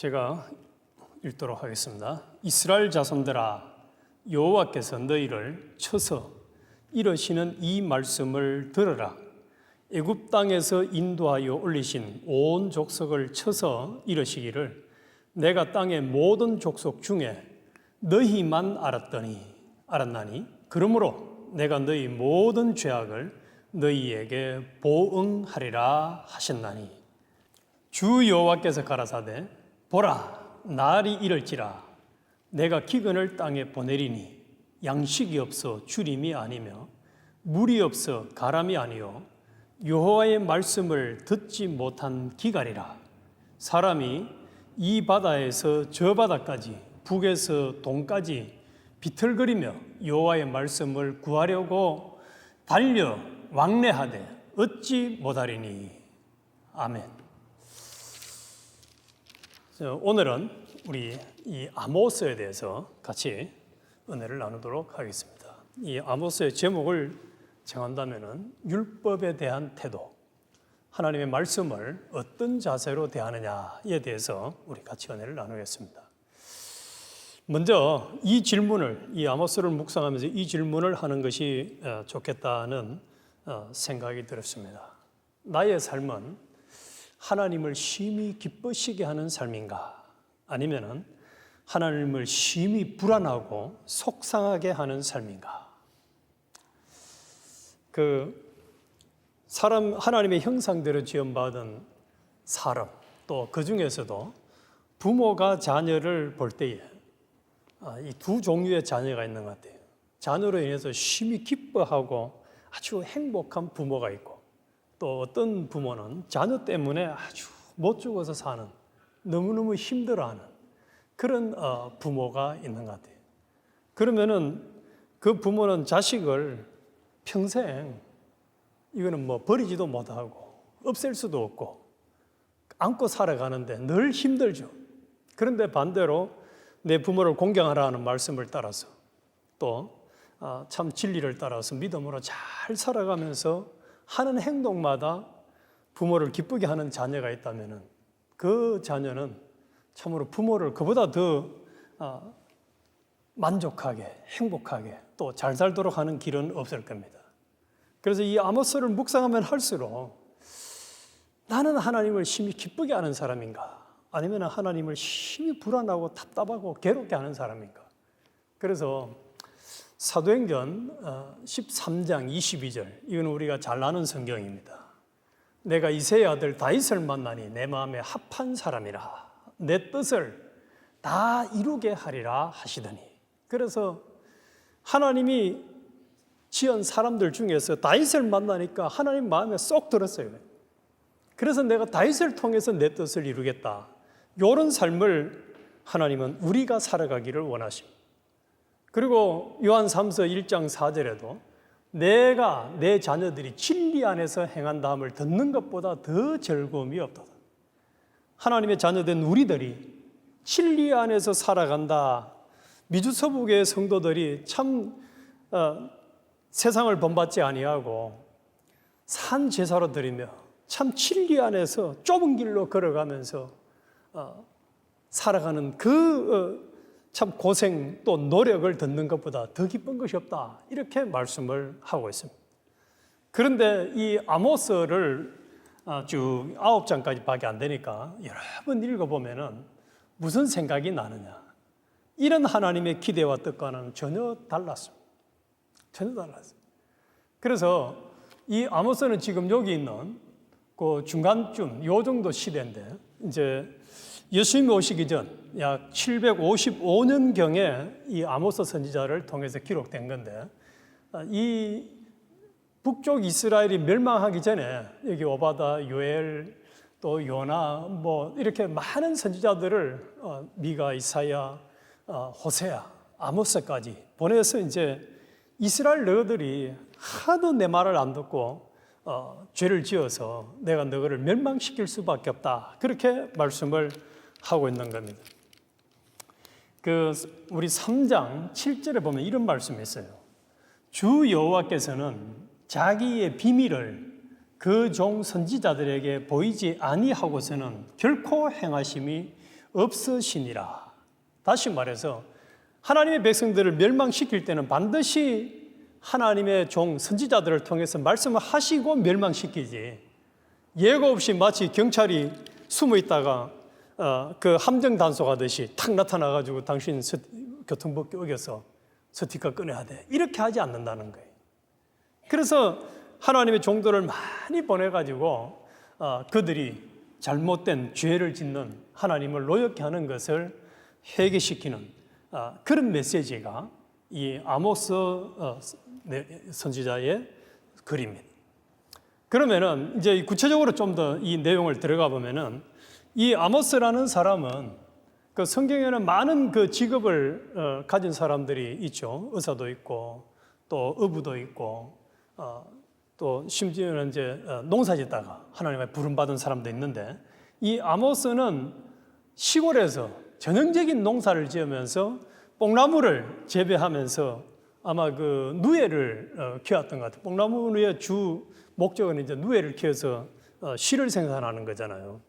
제가 읽도록 하겠습니다. 이스라엘 자손들아, 여호와께서 너희를 쳐서 이러시는 이 말씀을 들으라. 애굽 땅에서 인도하여 올리신 온 족속을 쳐서 이러시기를 내가 땅의 모든 족속 중에 너희만 알았나니 그러므로 내가 너희 모든 죄악을 너희에게 보응하리라 하셨나니 주 여호와께서 가라사대 보라 날이 이를지라 내가 기근을 땅에 보내리니 양식이 없어 주림이 아니며 물이 없어 가람이 아니요 여호와의 말씀을 듣지 못한 기갈이라. 사람이 이 바다에서 저 바다까지 북에서 동까지 비틀거리며 여호와의 말씀을 구하려고 달려 왕래하되 얻지 못하리니. 아멘. 오늘은 우리 이 아모스에 대해서 같이 은혜를 나누도록 하겠습니다. 이 아모스의 제목을 정한다면은 율법에 대한 태도, 하나님의 말씀을 어떤 자세로 대하느냐에 대해서 우리 같이 은혜를 나누겠습니다. 먼저 이 질문을, 이 아모스를 묵상하면서 이 질문을 하는 것이 좋겠다는 생각이 들었습니다. 나의 삶은 하나님을 심히 기쁘시게 하는 삶인가? 아니면은 하나님을 심히 불안하고 속상하게 하는 삶인가? 하나님의 형상대로 지음받은 사람, 또 그 중에서도 부모가 자녀를 볼 때에 이 두 종류의 자녀가 있는 것 같아요. 자녀로 인해서 심히 기뻐하고 아주 행복한 부모가 있고, 또 어떤 부모는 자녀 때문에 아주 못 죽어서 사는, 너무너무 힘들어하는 그런 부모가 있는 것 같아요. 그러면은 그 부모는 자식을 평생 이거는 뭐 버리지도 못하고 없앨 수도 없고 안고 살아가는데 늘 힘들죠. 그런데 반대로 내 부모를 공경하라는 말씀을 따라서 또 참 진리를 따라서 믿음으로 잘 살아가면서 하는 행동마다 부모를 기쁘게 하는 자녀가 있다면 그 자녀는 참으로 부모를 그보다 더 만족하게, 행복하게 또 잘 살도록 하는 길은 없을 겁니다. 그래서 이 아모스를 묵상하면 할수록 나는 하나님을 심히 기쁘게 하는 사람인가? 아니면 하나님을 심히 불안하고 답답하고 괴롭게 하는 사람인가? 그래서 사도행전 13장 22절, 이건 우리가 잘 아는 성경입니다. 내가 이새의 아들 다윗을 만나니 내 마음에 합한 사람이라 내 뜻을 다 이루게 하리라 하시더니. 그래서 하나님이 지은 사람들 중에서 다윗을 만나니까 하나님 마음에 쏙 들었어요. 그래서 내가 다윗을 통해서 내 뜻을 이루겠다. 이런 삶을 하나님은 우리가 살아가기를 원하십니다. 그리고 요한 3서 1장 4절에도 내가 내 자녀들이 진리 안에서 행한다함을 듣는 것보다 더 즐거움이 없도다. 하나님의 자녀된 우리들이 진리 안에서 살아간다. 미주 서북의 성도들이 참 세상을 본받지 아니하고 산 제사로 드리며 참 진리 안에서 좁은 길로 걸어가면서 살아가는 참 고생 또 노력을 듣는 것보다 더 기쁜 것이 없다. 이렇게 말씀을 하고 있습니다. 그런데 이 아모스를 쭉 9장까지 밖에 안 되니까 여러 번 읽어보면은 무슨 생각이 나느냐. 이런 하나님의 기대와 뜻과는 전혀 달랐습니다. 전혀 달랐어요. 그래서 이 아모스는 지금 여기 있는 그 중간쯤 요 정도 시대인데 이제 예수님이 오시기 전 약 755년경에 이 아모스 선지자를 통해서 기록된 건데 이 북쪽 이스라엘이 멸망하기 전에 여기 오바다, 요엘, 또 요나 뭐 이렇게 많은 선지자들을 미가, 이사야, 호세아, 아모스까지 보내서 이제 이스라엘 너희들이 하도 내 말을 안 듣고 죄를 지어서 내가 너희를 멸망시킬 수밖에 없다. 그렇게 말씀을 하고 있는 겁니다. 우리 3장 7절에 보면 이런 말씀이 있어요. 주 여호와께서는 자기의 비밀을 그 종 선지자들에게 보이지 아니하고서는 결코 행하심이 없으시니라. 다시 말해서 하나님의 백성들을 멸망시킬 때는 반드시 하나님의 종 선지자들을 통해서 말씀을 하시고 멸망시키지, 예고 없이 마치 경찰이 숨어 있다가 그 함정 단속하듯이 탁 나타나가지고 당신 교통법규 어겨서 스티커 꺼내야 돼, 이렇게 하지 않는다는 거예요. 그래서 하나님의 종들을 많이 보내가지고 그들이 잘못된 죄를 짓는 하나님을 노엽게 하는 것을 회개시키는 그런 메시지가 이 아모스 선지자의 글입니다. 그러면은 이제 구체적으로 좀 더 이 내용을 들어가 보면은 이 아모스라는 사람은 그 성경에는 많은 그 직업을 가진 사람들이 있죠. 의사도 있고 또 어부도 있고 또 심지어는 이제 농사짓다가 하나님의 부름받은 사람도 있는데, 이 아모스는 시골에서 전형적인 농사를 지으면서 뽕나무를 재배하면서 아마 그 누에를 키웠던 것 같아요. 뽕나무의 주 목적은 이제 누에를 키워서 실을 생산하는 거잖아요.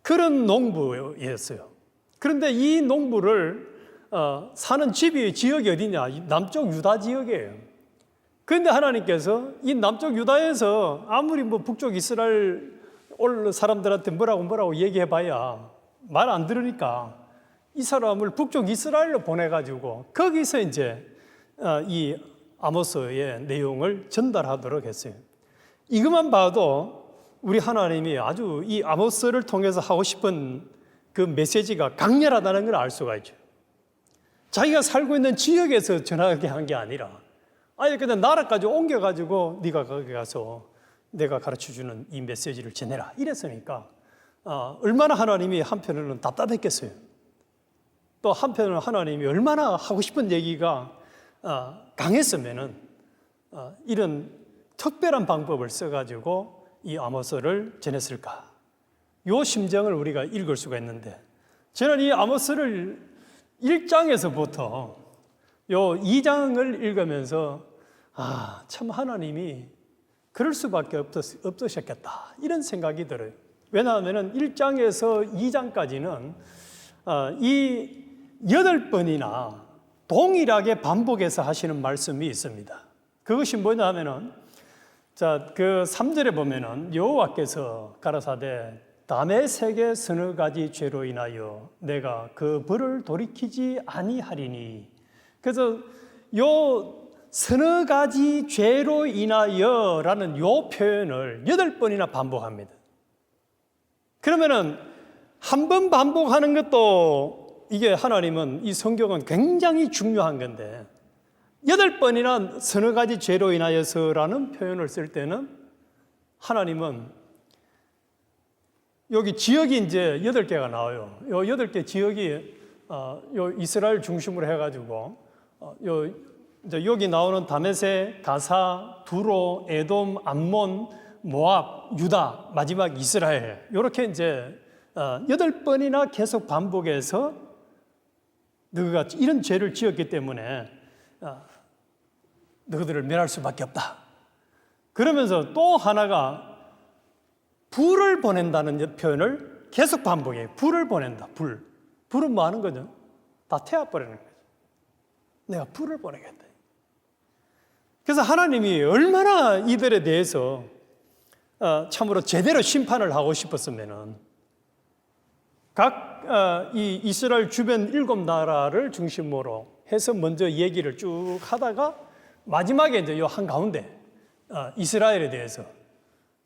그런 농부였어요. 그런데 이 농부를 사는 지역이 어디냐? 남쪽 유다 지역이에요. 그런데 하나님께서 이 남쪽 유다에서 아무리 뭐 북쪽 이스라엘 올 사람들한테 뭐라고 얘기해봐야 말 안 들으니까 이 사람을 북쪽 이스라엘로 보내가지고 거기서 이제 이 아모스의 내용을 전달하도록 했어요. 이것만 봐도 우리 하나님이 아주 이 아모스를 통해서 하고 싶은 그 메시지가 강렬하다는 걸 알 수가 있죠. 자기가 살고 있는 지역에서 전하게 한 게 아니라 아예 그냥 나라까지 옮겨가지고 네가 거기 가서 내가 가르쳐주는 이 메시지를 전해라, 이랬으니까 얼마나 하나님이 한편으로는 답답했겠어요. 또 한편으로는 하나님이 얼마나 하고 싶은 얘기가 강했으면은 이런 특별한 방법을 써가지고 이 아모스를 전했을까? 요 심정을 우리가 읽을 수가 있는데, 저는 이 아모스를 1장에서부터 요 2장을 읽으면서 참 하나님이 그럴 수밖에 없으셨겠다, 이런 생각이 들어요. 왜냐하면 1장에서 2장까지는 이 8번이나 동일하게 반복해서 하시는 말씀이 있습니다. 그것이 뭐냐 하면은, 자, 그 3절에 보면은 여호와께서 가라사대 다메섹의 서너 가지 죄로 인하여 내가 그 벌을 돌이키지 아니하리니. 그래서 요 서너 가지 죄로 인하여라는 요 표현을 8번이나 반복합니다. 그러면은 한 번 반복하는 것도 이게 하나님은 이 성경은 굉장히 중요한 건데, 8번이나 서너 가지 죄로 인하여서라는 표현을 쓸 때는 하나님은 여기 지역이 이제 8개가 나와요. 요 8개 지역이 요 이스라엘 중심으로 해가지고 이제 여기 나오는 다메섹, 가사, 두로, 에돔, 암몬, 모압, 유다, 마지막 이스라엘, 이렇게 이제 8번이나 계속 반복해서 너희가 이런 죄를 지었기 때문에 너희들을 멸할 수밖에 없다. 그러면서 또 하나가 불을 보낸다는 표현을 계속 반복해요. 불을 보낸다. 불은 뭐 하는 거죠? 다 태워버리는 거죠. 내가 불을 보내겠다. 그래서 하나님이 얼마나 이들에 대해서 참으로 제대로 심판을 하고 싶었으면은 이 이스라엘 주변 7나라를 중심으로 해서 먼저 얘기를 쭉 하다가 마지막에 이제 요 한가운데 이스라엘에 대해서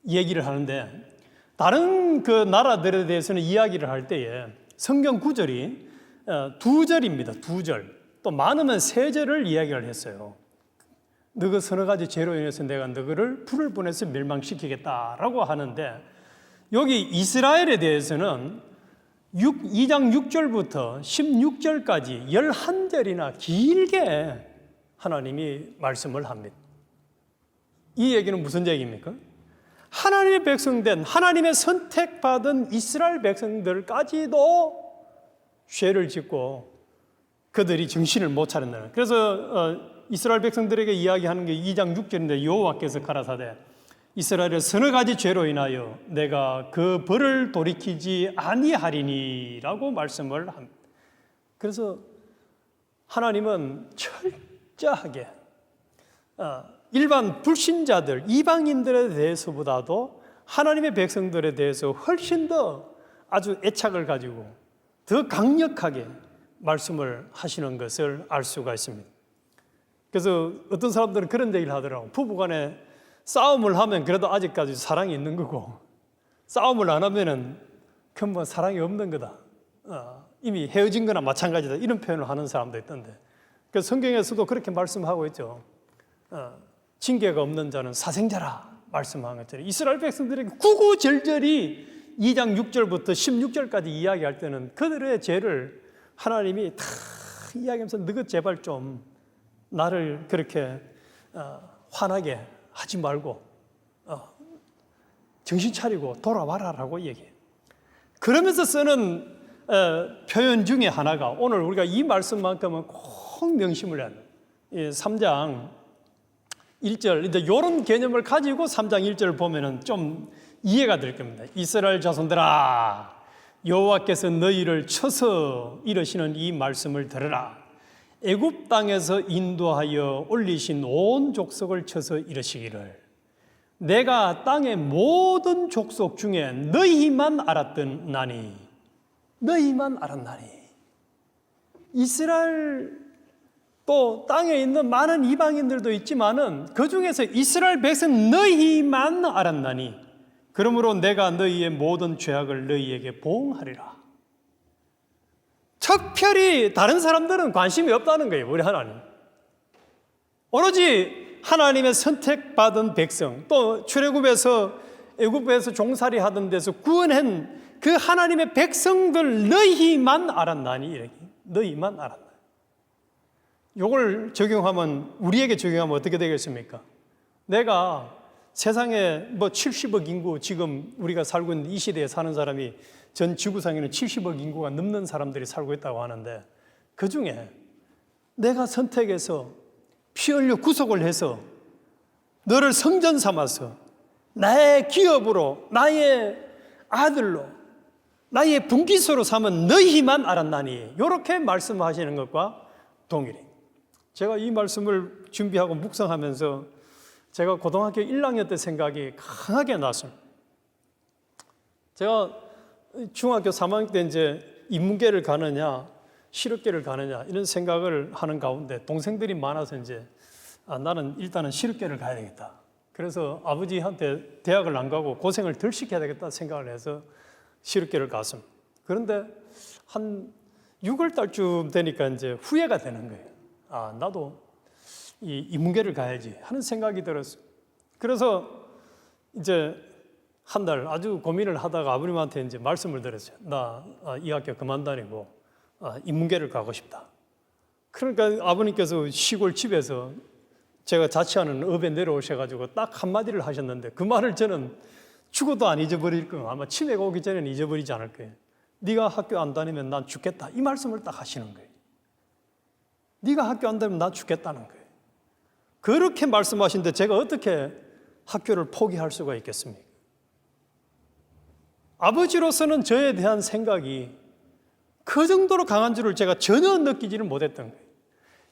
얘기를 하는데, 다른 그 나라들에 대해서는 이야기를 할 때에 성경 구절이 2절입니다. 2절. 또 많으면 3절을 이야기를 했어요. 너희 서너 가지 죄로 인해서 내가 너희를 불을 보내서 멸망시키겠다라고 하는데, 여기 이스라엘에 대해서는 2장 6절부터 16절까지 11절이나 길게 하나님이 말씀을 합니다. 이 얘기는 무슨 얘기입니까? 하나님의 백성된, 하나님의 선택받은 이스라엘 백성들까지도 죄를 짓고 그들이 정신을 못 차린다는. 그래서 이스라엘 백성들에게 이야기하는 게 2장 6절인데 여호와께서 가라사대 이스라엘의 서너 가지 죄로 인하여 내가 그 벌을 돌이키지 아니하리니라고 말씀을 합니다. 그래서 하나님은 철저하게 일반 불신자들, 이방인들에 대해서보다도 하나님의 백성들에 대해서 훨씬 더 아주 애착을 가지고 더 강력하게 말씀을 하시는 것을 알 수가 있습니다. 그래서 어떤 사람들은 그런 얘기를 하더라고요. 부부간에 싸움을 하면 그래도 아직까지 사랑이 있는 거고, 싸움을 안 하면은 그건 뭐 사랑이 없는 거다. 이미 헤어진 거나 마찬가지다. 이런 표현을 하는 사람도 있던데. 그래서 성경에서도 그렇게 말씀하고 있죠. 징계가 없는 자는 사생자라 말씀한 것처럼 이스라엘 백성들에게 구구절절히 2장 6절부터 16절까지 이야기할 때는 그들의 죄를 하나님이 다 이야기하면서 너희 제발 좀 나를 그렇게 화나게 하지 말고 정신 차리고 돌아와라라고 얘기해요. 그러면서 쓰는 표현 중에 하나가 오늘 우리가 이 말씀만큼은 꼭 명심을 해야 돼요. 3장 1절, 이제 이런 개념을 가지고 3장 1절을 보면은 좀 이해가 될 겁니다. 이스라엘 자손들아, 여호와께서 너희를 쳐서 이르시는 이 말씀을 들으라. 애굽 땅에서 인도하여 올리신 온 족속을 쳐서 이르시기를 내가 땅의 모든 족속 중에 너희만 알았던 나니, 너희만 알았나니. 이스라엘 또 땅에 있는 많은 이방인들도 있지만은 그 중에서 이스라엘 백성 너희만 알았나니 그러므로 내가 너희의 모든 죄악을 너희에게 보응하리라. 특별히 다른 사람들은 관심이 없다는 거예요. 우리 하나님 오로지 하나님의 선택받은 백성, 또 출애굽에서 애굽에서 종살이 하던 데서 구원한 그 하나님의 백성들 너희만 알았나니, 이렇게 너희만 알았나니. 이걸 적용하면, 우리에게 적용하면 어떻게 되겠습니까? 내가 세상에 뭐 70억 인구, 지금 우리가 살고 있는 이 시대에 사는 사람이 전 지구상에는 70억 인구가 넘는 사람들이 살고 있다고 하는데 그 중에 내가 선택해서 피 흘려 구속을 해서 너를 성전 삼아서 나의 기업으로, 나의 아들로, 나의 분기소로 삼은 너희만 알았나니, 이렇게 말씀하시는 것과 동일해. 제가 이 말씀을 준비하고 묵상하면서 제가 고등학교 1학년 때 생각이 강하게 났습니다. 제가 중학교 3학년 때 이제 인문계를 가느냐 실업계를 가느냐 이런 생각을 하는 가운데 동생들이 많아서 이제 나는 일단은 실업계를 가야 되겠다. 그래서 아버지한테 대학을 안 가고 고생을 덜 시켜야 되겠다 생각을 해서 실업계를 갔습니다. 그런데 한 6월 달쯤 되니까 이제 후회가 되는 거예요. 아, 나도 이 인문계를 가야지 하는 생각이 들었어요. 그래서 이제 한 달 아주 고민을 하다가 아버님한테 이제 말씀을 드렸어요. 나 이 학교 그만 다니고 인문계를 가고 싶다. 그러니까 아버님께서 시골 집에서 제가 자취하는 읍에 내려오셔가지고 딱 한마디를 하셨는데 그 말을 저는 죽어도 안 잊어버릴 거예요. 아마 치매가 오기 전에는 잊어버리지 않을 거예요. 네가 학교 안 다니면 난 죽겠다. 이 말씀을 딱 하시는 거예요. 네가 학교 안 다니면 난 죽겠다는 거예요. 그렇게 말씀하시는데 제가 어떻게 학교를 포기할 수가 있겠습니까? 아버지로서는 저에 대한 생각이 그 정도로 강한 줄을 제가 전혀 느끼지를 못했던 거예요.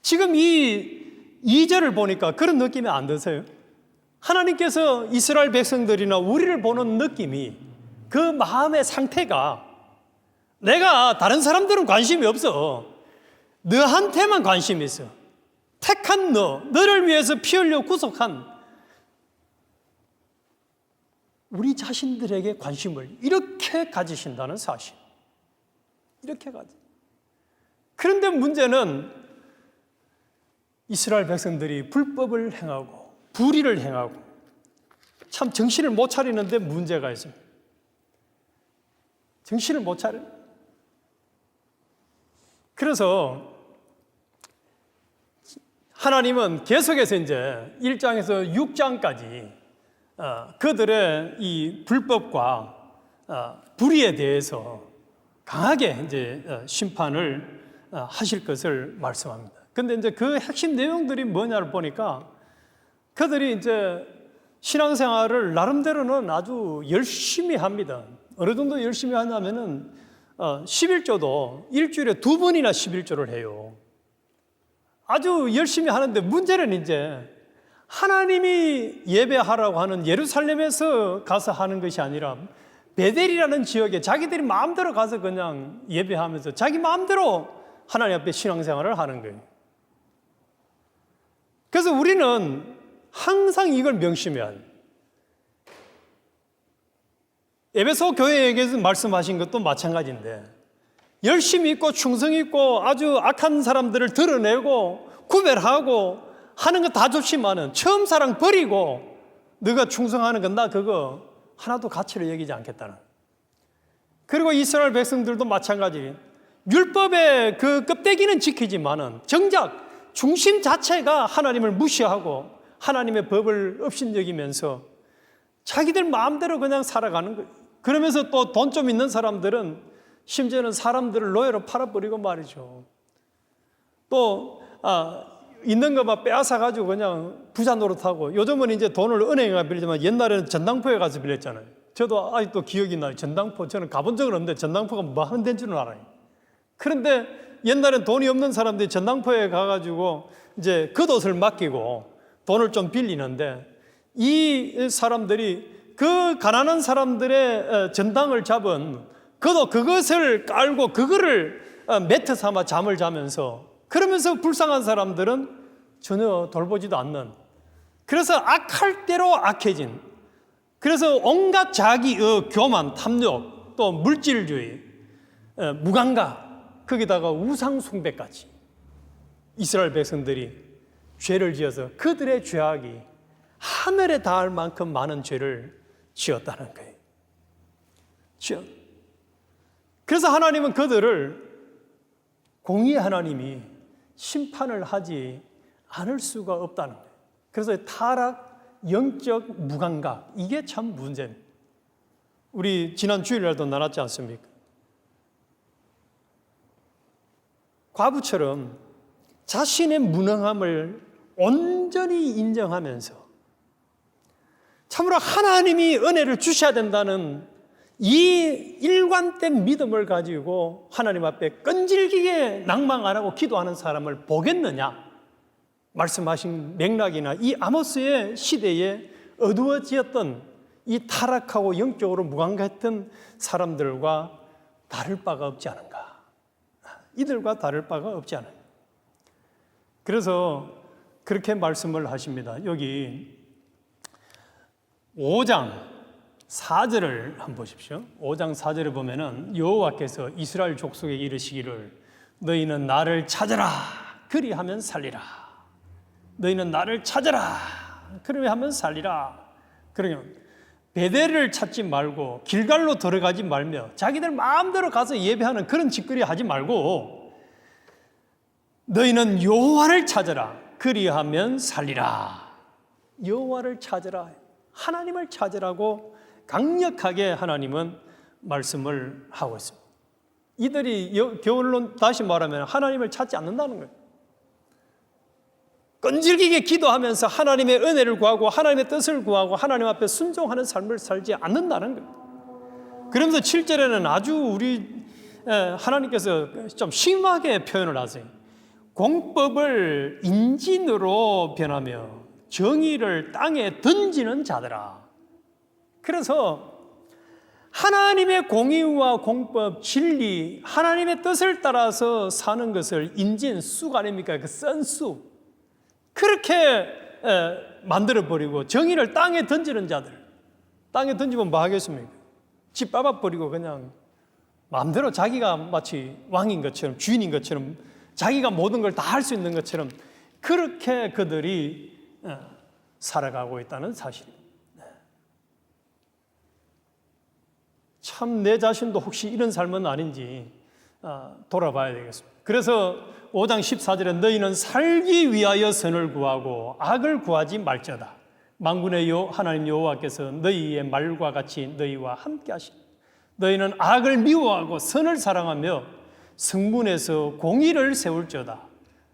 지금 이 2절을 보니까 그런 느낌이 안 드세요? 하나님께서 이스라엘 백성들이나 우리를 보는 느낌이, 그 마음의 상태가 내가 다른 사람들은 관심이 없어. 너한테만 관심이 있어. 택한 너를 위해서 피 흘려 구속한 우리 자신들에게 관심을 이렇게 가지신다는 사실. 이렇게 가지. 그런데 문제는 이스라엘 백성들이 불법을 행하고 불의를 행하고 참 정신을 못 차리는데 문제가 있습니다. 정신을 못 차려. 그래서 하나님은 계속해서 이제 1장에서 6장까지 그들의 이 불법과 불의에 대해서 강하게 이제 심판을 하실 것을 말씀합니다. 근데 이제 그 핵심 내용들이 뭐냐를 보니까 그들이 이제 신앙생활을 나름대로는 아주 열심히 합니다. 어느 정도 열심히 하냐면은 11조도 일주일에 2번이나 11조를 해요. 아주 열심히 하는데 문제는 이제 하나님이 예배하라고 하는 예루살렘에서 가서 하는 것이 아니라 베델이라는 지역에 자기들이 마음대로 가서 그냥 예배하면서 자기 마음대로 하나님 앞에 신앙생활을 하는 거예요. 그래서 우리는 항상 이걸 명심해야 해요. 에베소 교회에게서 말씀하신 것도 마찬가지인데 열심히 있고 충성 있고 아주 악한 사람들을 드러내고 구별하고 하는 거 다 좋지만은 처음 사랑 버리고 너가 충성하는 건 나 그거 하나도 가치를 여기지 않겠다는. 그리고 이스라엘 백성들도 마찬가지. 율법의 그 껍데기는 지키지만은 정작 중심 자체가 하나님을 무시하고 하나님의 법을 업신여기면서 자기들 마음대로 그냥 살아가는 거예요. 그러면서 또 돈 좀 있는 사람들은 심지어는 사람들을 노예로 팔아버리고 말이죠. 또 있는 거 막 빼앗아가지고 그냥 부자 노릇하고, 요즘은 이제 돈을 은행에 가서 빌리지만 옛날에는 전당포에 가서 빌렸잖아요. 저도 아직도 기억이 나요. 전당포, 저는 가본 적은 없는데 전당포가 뭐 하는 데인 줄은 알아요. 그런데 옛날엔 돈이 없는 사람들이 전당포에 가가지고 이제 겉옷을 맡기고 돈을 좀 빌리는데, 이 사람들이 그 가난한 사람들의 전당을 잡은 그것을 깔고 그거를 매트 삼아 잠을 자면서, 그러면서 불쌍한 사람들은 전혀 돌보지도 않는, 그래서 악할 대로 악해진, 그래서 온갖 자기의 교만, 탐욕, 또 물질주의, 무감각, 거기다가 우상 숭배까지 이스라엘 백성들이 죄를 지어서 그들의 죄악이 하늘에 닿을 만큼 많은 죄를 지었다는 거예요. 그래서 하나님은 그들을, 공의의 하나님이 심판을 하지 않을 수가 없다는 거예요. 그래서 타락, 영적 무감각, 이게 참 문제입니다. 우리 지난 주일날도 나눴지 않습니까? 과부처럼 자신의 무능함을 온전히 인정하면서 참으로 하나님이 은혜를 주셔야 된다는 이 일관된 믿음을 가지고 하나님 앞에 끈질기게 낭망 안 하고 기도하는 사람을 보겠느냐? 말씀하신 맥락이나 이 아모스의 시대에 어두워지었던 이 타락하고 영적으로 무감각했던 사람들과 다를 바가 없지 않은가? 이들과 다를 바가 없지 않은가? 그래서 그렇게 말씀을 하십니다. 여기 5장 4절을 한번 보십시오. 5장 4절에 보면은 여호와께서 이스라엘 족속에게 이르시기를 너희는 나를 찾으라 그리하면 살리라. 너희는 나를 찾으라 그리하면 살리라. 그러면 베델을 찾지 말고 길갈로 들어가지 말며 자기들 마음대로 가서 예배하는 그런 짓거리 하지 말고 너희는 여호와를 찾으라 그리하면 살리라. 여호와를 찾으라, 하나님을 찾으라고 강력하게 하나님은 말씀을 하고 있습니다. 이들이 결론 다시 말하면 하나님을 찾지 않는다는 거예요. 끈질기게 기도하면서 하나님의 은혜를 구하고 하나님의 뜻을 구하고 하나님 앞에 순종하는 삶을 살지 않는다는 거예요. 그러면서 7절에는 아주 우리 하나님께서 좀 심하게 표현을 하세요. 공법을 인진으로 변하며 정의를 땅에 던지는 자들아. 그래서 하나님의 공의와 공법, 진리, 하나님의 뜻을 따라서 사는 것을 인진, 쑥 아닙니까? 그 썬 쑥. 그렇게 만들어버리고 정의를 땅에 던지는 자들. 땅에 던지면 뭐 하겠습니까? 집 밟아버리고 그냥 마음대로 자기가 마치 왕인 것처럼, 주인인 것처럼, 자기가 모든 걸 다 할 수 있는 것처럼 그렇게 그들이 살아가고 있다는 사실입니다. 참 내 자신도 혹시 이런 삶은 아닌지 돌아봐야 되겠습니다. 그래서 5장 14절에 너희는 살기 위하여 선을 구하고 악을 구하지 말지어다. 만군의 하나님 여호와께서 너희의 말과 같이 너희와 함께 하시니 너희는 악을 미워하고 선을 사랑하며 성문에서 공의를 세울지어다.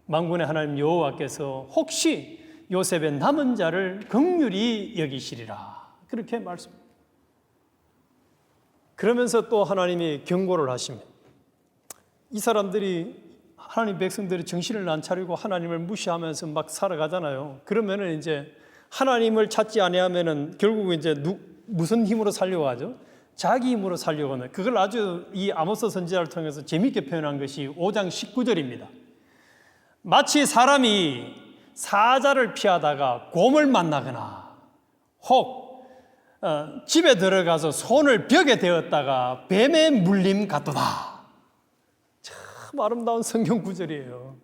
만군의 하나님 여호와께서 혹시 요셉의 남은 자를 긍휼히 여기시리라. 그렇게 말씀합니다. 그러면서 또 하나님이 경고를 하십니다. 이 사람들이, 하나님 백성들이 정신을 안 차리고 하나님을 무시하면서 막 살아가잖아요. 그러면은 이제 하나님을 찾지 아니하면은 결국 이제 무슨 힘으로 살려고 하죠? 자기 힘으로 살려고 하는, 그걸 아주 이 아모스 선지자를 통해서 재미있게 표현한 것이 5장 19절입니다. 마치 사람이 사자를 피하다가 곰을 만나거나 혹 집에 들어가서 손을 벽에 대었다가 뱀에 물림 같도다. 참 아름다운 성경 구절이에요.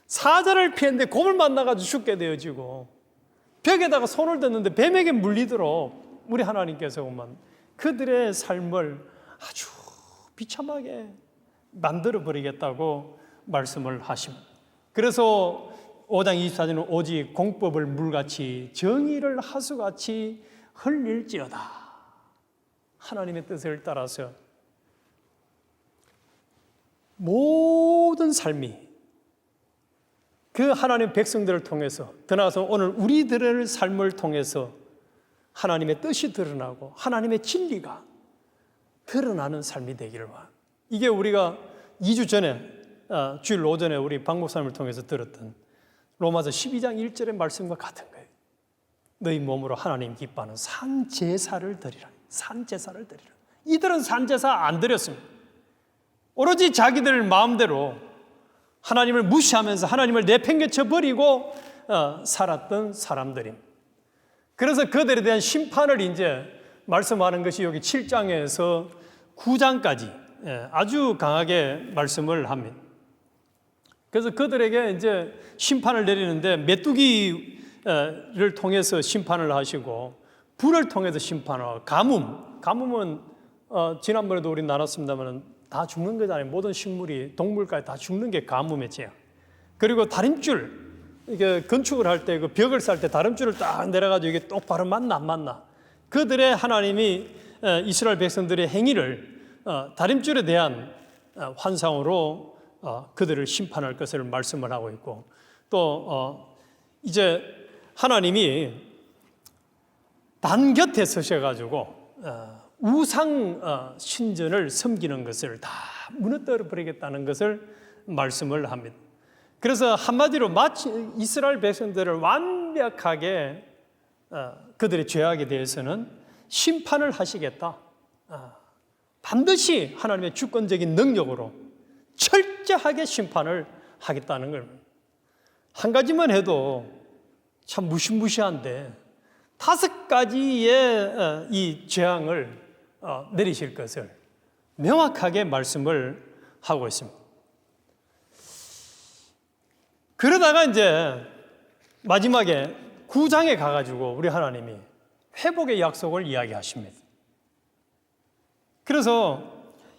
사자를 피했는데 곰을 만나가지고 죽게 되어지고, 벽에다가 손을 댔는데 뱀에게 물리도록 우리 하나님께서 보면 그들의 삶을 아주 비참하게 만들어버리겠다고 말씀을 하십니다. 그래서 5장 24절은 오직 공법을 물같이 정의를 하수같이 흘릴지어다. 하나님의 뜻을 따라서 모든 삶이 그 하나님 백성들을 통해서, 더 나아가서 오늘 우리들의 삶을 통해서 하나님의 뜻이 드러나고 하나님의 진리가 드러나는 삶이 되기를 바랍니다. 이게 우리가 2주 전에 주일 오전에 우리 박 목사님을 통해서 들었던 로마서 12장 1절의 말씀과 같은 거예요. 너희 몸으로 하나님 기뻐하는 산제사를 드리라. 산제사를 드리라. 이들은 산제사 안 드렸습니다. 오로지 자기들 마음대로 하나님을 무시하면서 하나님을 내팽개쳐 버리고 살았던 사람들입니다. 그래서 그들에 대한 심판을 이제 말씀하는 것이 여기 7장에서 9장까지 아주 강하게 말씀을 합니다. 그래서 그들에게 이제 심판을 내리는데 메뚜기를 통해서 심판을 하시고 불을 통해서 심판을, 가뭄은 지난번에도 우리 나눴습니다만 다 죽는 거잖아요. 모든 식물이, 동물까지 다 죽는 게 가뭄의 죄야. 그리고 다림줄, 이게 건축을 할 때 그 벽을 쌓을 때 다림줄을 딱 내려가지고 이게 똑바로 맞나 안 맞나, 그들의 하나님이 이스라엘 백성들의 행위를 다림줄에 대한 환상으로 그들을 심판할 것을 말씀을 하고 있고, 또 이제 하나님이 단 곁에 서셔가지고 우상 신전을 섬기는 것을 다 무너뜨려 버리겠다는 것을 말씀을 합니다. 그래서 한마디로 마치 이스라엘 백성들을 완벽하게 그들의 죄악에 대해서는 심판을 하시겠다. 반드시 하나님의 주권적인 능력으로 철저하게 심판을 하겠다는 걸. 한 가지만 해도 참 무시무시한데 5가지의 이 재앙을 내리실 것을 명확하게 말씀을 하고 있습니다. 그러다가 이제 마지막에 9장에 가가지고 우리 하나님이 회복의 약속을 이야기하십니다. 그래서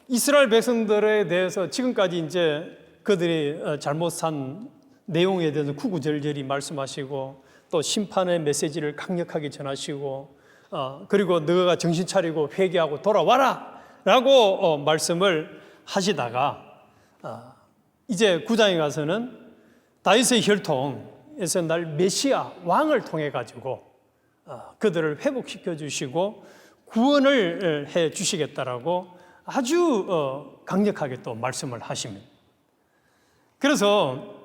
이스라엘 백성들에 대해서 지금까지 이제 그들이 잘못 산 내용에 대해서 구구절절히 말씀하시고, 또 심판의 메시지를 강력하게 전하시고, 그리고 너가 정신 차리고 회개하고 돌아와라 라고 말씀을 하시다가 이제 9장에 가서는 다윗의 혈통에서 날 메시아 왕을 통해 가지고 그들을 회복시켜 주시고 구원을 해 주시겠다라고 아주 강력하게 또 말씀을 하십니다. 그래서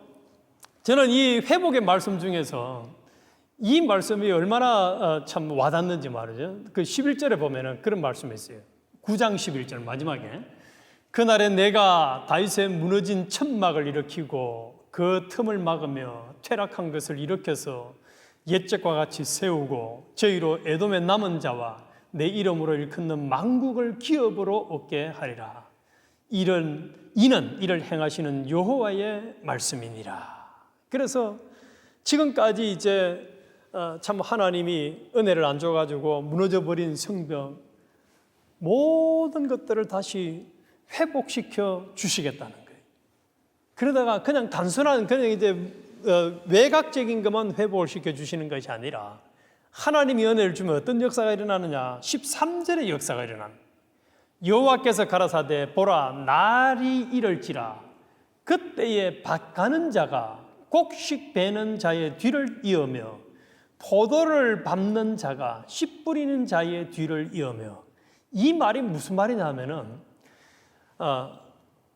저는 이 회복의 말씀 중에서 이 말씀이 얼마나 참 와닿는지 말이죠. 그 11절에 보면은 그런 말씀이 있어요. 9장 11절 마지막에 그날에 내가 다윗의 무너진 천막을 일으키고 그 틈을 막으며 퇴락한 것을 일으켜서 옛적과 같이 세우고 저희로 에돔의 남은 자와 내 이름으로 일컫는 만국을 기업으로 얻게 하리라. 이는 이를 행하시는 여호와의 말씀이니라. 그래서 지금까지 이제 참 하나님이 은혜를 안 줘가지고 무너져버린 성벽 모든 것들을 다시 회복시켜 주시겠다는 거예요. 그러다가 그냥 단순한 그냥 이제 외곽적인 것만 회복을 시켜 주시는 것이 아니라 하나님이 은혜를 주면 어떤 역사가 일어나느냐. 13절의 역사가 일어납니다. 여호와께서 가라사대 보라 날이 이를지라 그때에 밭 가는 자가 곡식 베는 자의 뒤를 이으며 포도를 밟는 자가 씨 뿌리는 자의 뒤를 이으며. 이 말이 무슨 말이냐면은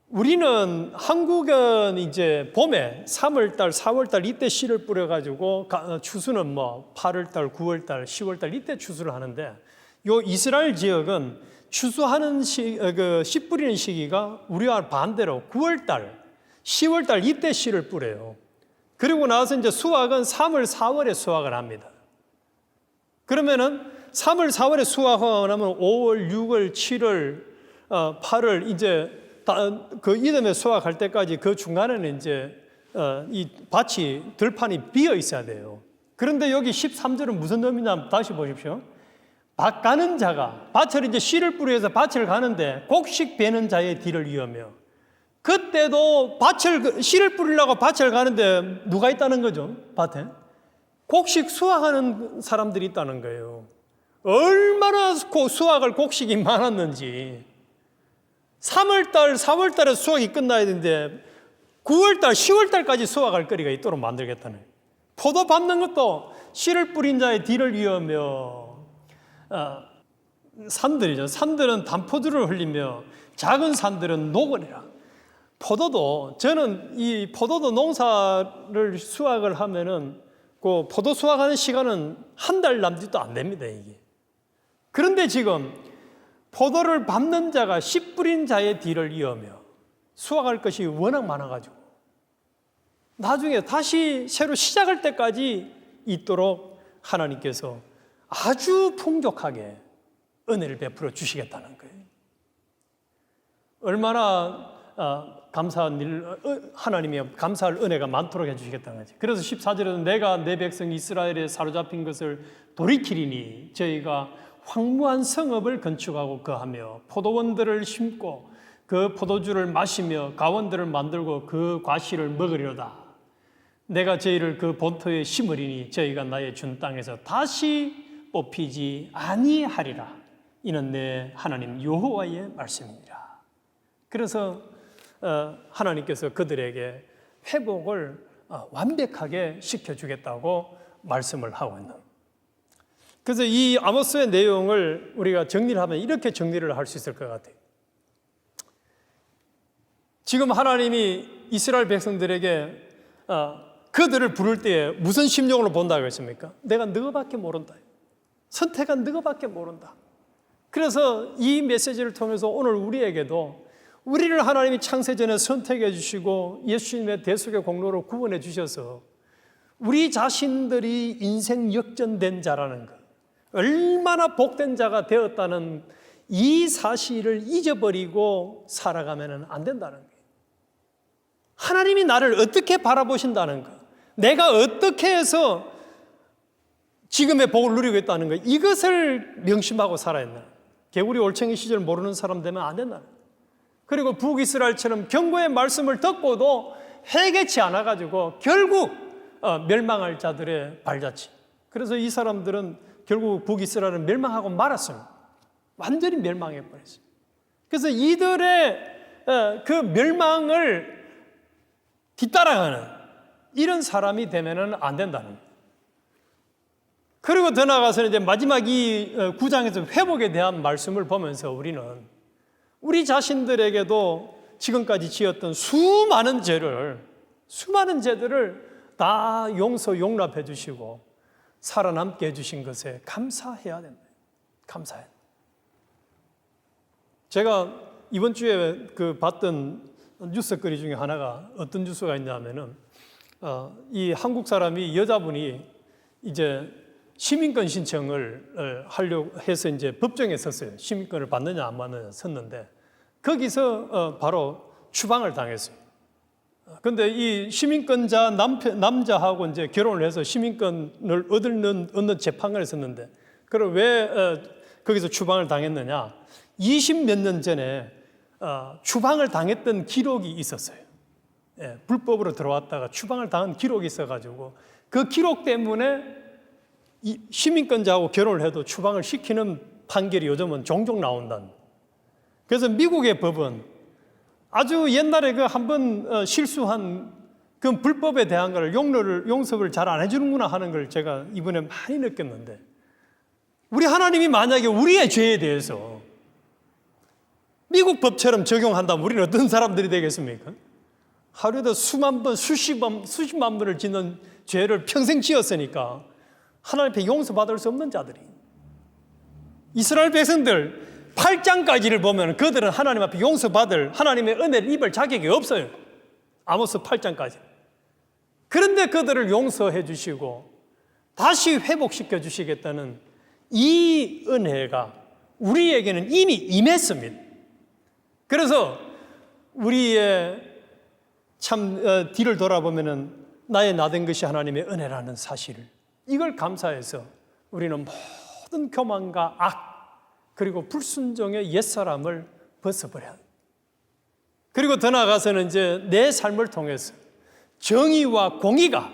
우리는 한국은 이제 봄에 3월달, 4월달 이때 씨를 뿌려가지고 추수는 뭐 8월달, 9월달, 10월달 이때 추수를 하는데 요 이스라엘 지역은 추수하는 씨 뿌리는 시기가 우리와 반대로 9월달, 10월달 이때 씨를 뿌려요. 그리고 나서 이제 수확은 3월, 4월에 수확을 합니다. 그러면은 3월, 4월에 수확하고 나면 5월, 6월, 7월, 8월 이제 그 이듬해 수확할 때까지 그 중간에는 이제 이 밭이 들판이 비어 있어야 돼요. 그런데 여기 13절은 무슨 의미냐 다시 보십시오. 밭 가는 자가 밭을 이제 씨를 뿌려서 밭을 가는데 곡식 베는 자의 뒤를 이으며. 그때도 씨를 뿌리려고 밭을 가는데 누가 있다는 거죠? 밭에 곡식 수확하는 사람들이 있다는 거예요. 얼마나 수확할 곡식이 많았는지. 3월달, 4월달에 수확이 끝나야 되는데 9월달, 10월달까지 수확할 거리가 있도록 만들겠다는 거예요. 포도 밟는 것도 씨를 뿌린 자의 뒤를 이으며. 산들이죠. 산들은 단포도를 흘리며 작은 산들은 녹으리라. 포도도 저는 이 포도도 농사를 수확을 하면은 그 포도 수확하는 시간은 한 달 남짓도 안 됩니다, 이게. 그런데 지금 포도를 밟는 자가 씨 뿌린 자의 뒤를 이으며 수확할 것이 워낙 많아가지고 나중에 다시 새로 시작할 때까지 있도록 하나님께서 아주 풍족하게 은혜를 베풀어 주시겠다는 거예요. 얼마나 감사한 일, 하나님의 감사할 은혜가 많도록 해주시겠다는 거지. 그래서 14절에는 내가 내 백성 이스라엘에 사로잡힌 것을 돌이키리니 저희가 황무한 성읍을 건축하고 거하며 포도원들을 심고 그 포도주를 마시며 가원들을 만들고 그 과실을 먹으리로다. 내가 저희를 그 본토에 심으리니 저희가 나의 준 땅에서 다시 뽑히지 아니하리라. 이는 내 하나님 여호와의 말씀이니라. 그래서 하나님께서 그들에게 회복을 완벽하게 시켜주겠다고 말씀을 하고 있는. 그래서 이 아모스의 내용을 우리가 정리를 하면 이렇게 정리를 할 수 있을 것 같아요. 지금 하나님이 이스라엘 백성들에게 그들을 부를 때에 무슨 심정으로 본다고 했습니까? 내가 너밖에 모른다. 선택한 너밖에 모른다. 그래서 이 메시지를 통해서 오늘 우리에게도 우리를 하나님이 창세전에 선택해 주시고 예수님의 대속의 공로로 구원해 주셔서 우리 자신들이 인생 역전된 자라는 것, 얼마나 복된 자가 되었다는 이 사실을 잊어버리고 살아가면 안 된다는 거예요. 하나님이 나를 어떻게 바라보신다는 것, 내가 어떻게 해서 지금의 복을 누리고 있다는 것, 이것을 명심하고 살아야 한다. 개구리 올챙이 시절 모르는 사람 되면 안 된다. 그리고 북이스라엘처럼 경고의 말씀을 듣고도 회개치 않아가지고 결국 멸망할 자들의 발자취. 그래서 이 사람들은 결국 북이스라엘은 멸망하고 말았습니다. 완전히 멸망해버렸어요. 그래서 이들의 그 멸망을 뒤따라가는 이런 사람이 되면은 안 된다는 거예요. 그리고 더 나아가서는 이제 마지막 이 9장에서 회복에 대한 말씀을 보면서 우리는 우리 자신들에게도 지금까지 지었던 수많은 죄들을 다 용납해 주시고 살아남게 해주신 것에 감사해야 된다. 감사해. 제가 이번 주에 봤던 뉴스거리 중에 하나가 어떤 뉴스가 있냐면은 이 한국 사람이 여자분이 이제 시민권 신청을 하려고 해서 이제 법정에 섰어요. 시민권을 받느냐 안 받느냐 섰는데 거기서 바로 추방을 당했어요. 근데 이 시민권자 남자하고 이제 결혼을 해서 시민권을 얻는 재판을 했었는데 그럼 왜 거기서 추방을 당했느냐? 20몇 년 전에 추방을 당했던 기록이 있었어요. 예, 불법으로 들어왔다가 추방을 당한 기록이 있어가지고 그 기록 때문에 이 시민권자하고 결혼을 해도 추방을 시키는 판결이 요즘은 종종 나온다는. 그래서 미국의 법은 아주 옛날에 그 한번 실수한 그 불법에 대한 걸 용서를 잘 안 해주는구나 하는 걸 제가 이번에 많이 느꼈는데, 우리 하나님이 만약에 우리의 죄에 대해서 미국 법처럼 적용한다면 우리는 어떤 사람들이 되겠습니까? 하루에도 수만 번, 수십만 번을 짓는 죄를 평생 지었으니까 하나님 앞에 용서받을 수 없는 자들이. 이스라엘 백성들 8장까지를 보면 그들은 하나님 앞에 용서받을 하나님의 은혜를 입을 자격이 없어요. 아모스 8장까지. 그런데 그들을 용서해 주시고 다시 회복시켜 주시겠다는 이 은혜가 우리에게는 이미 임했습니다. 그래서 우리의 뒤를 돌아보면은 나의 나된 것이 하나님의 은혜라는 사실을, 이걸 감사해서 우리는 모든 교만과 악 그리고 불순종의 옛사람을 벗어버려야 합니다. 그리고 더 나아가서는 이제 내 삶을 통해서 정의와 공의가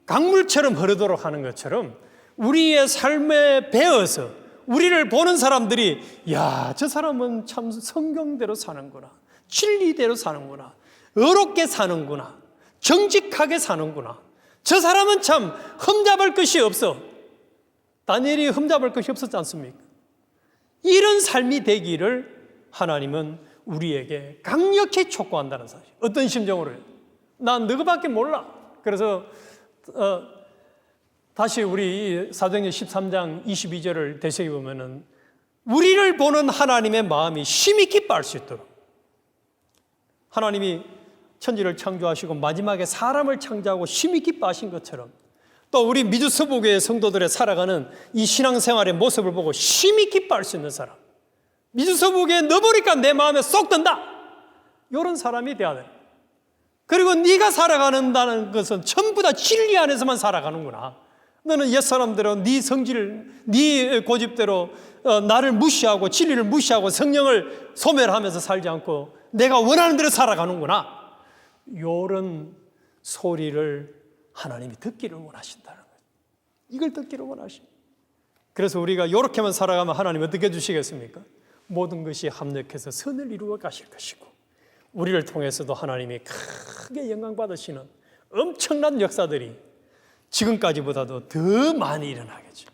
강물처럼 흐르도록 하는 것처럼 우리의 삶에 배어서 우리를 보는 사람들이, 야, 저 사람은 참 성경대로 사는구나, 진리대로 사는구나, 의롭게 사는구나, 정직하게 사는구나, 저 사람은 참 흠잡을 것이 없어. 다니엘이 흠잡을 것이 없었지 않습니까? 이런 삶이 되기를 하나님은 우리에게 강력히 촉구한다는 사실. 어떤 심정으로요? 난 너희밖에 몰라. 그래서 다시 우리 사도행전 13장 22절을 되새겨보면은 우리를 보는 하나님의 마음이 심히 기뻐할 수 있도록, 하나님이 천지를 창조하시고 마지막에 사람을 창조하고 심히 기뻐하신 것처럼 또 우리 미주 서부교회 성도들의 살아가는 이 신앙생활의 모습을 보고 심히 기뻐할 수 있는 사람, 미주 서부교회 넣어보니까 내 마음에 쏙 든다, 이런 사람이 돼야 돼. 그리고 네가 살아가는다는 것은 전부 다 진리 안에서만 살아가는구나. 너는 옛사람대로 네 성질, 네 고집대로 나를 무시하고 진리를 무시하고 성령을 소멸하면서 살지 않고 내가 원하는 대로 살아가는구나. 이런 소리를 하나님이 듣기를 원하신다는 거예요. 이걸 듣기를 원하십니다. 그래서 우리가 이렇게만 살아가면 하나님 어떻게 해주시겠습니까? 모든 것이 합력해서 선을 이루어 가실 것이고 우리를 통해서도 하나님이 크게 영광 받으시는 엄청난 역사들이 지금까지보다도 더 많이 일어나겠죠.